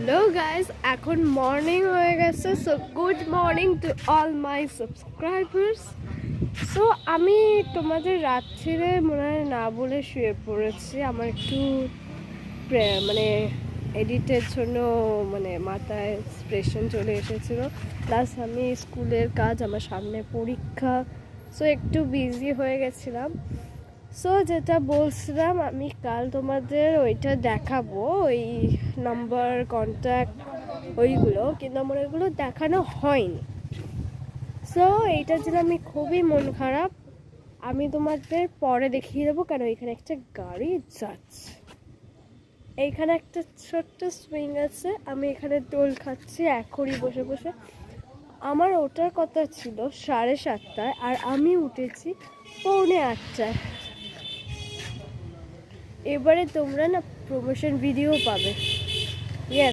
Hello guys, এখন morning হয়ে গেছে। So good morning to all my subscribers. So আমি তোমাদের রাত্রিরে মনে হয় না বলে শুয়ে পড়েছি। আমার একটু মানে এডিটের জন্য মাথায় এক্সপ্রেশন চলে এসেছিলো। প্লাস আমি স্কুলের কাজ, আমার সামনে পরীক্ষা, সো একটু বিজি হয়ে গেছিলাম। সো যেটা বলছিলাম, আমি কাল তোমাদের ওইটা দেখাবো, ওই নাম্বার কন্ট্যাক্ট ওইগুলো, কিন্তু আমার ওইগুলো দেখানো হয়নি। সো এইটার জন্য আমি খুবই মন খারাপ। আমি তোমাদের পরে দেখিয়ে দেবো, কেন এখানে একটা গাড়ি যাচ্ছে, এইখানে একটা ছোট্ট সুইং আছে, আমি এখানে দোল খাচ্ছি এখনই বসে বসে। আমার ওঠার কথা ছিল 7:30টায়, আর আমি উঠেছি 7:45টায়। এবারে তোমরা না প্রমোশন ভিডিও পাবে।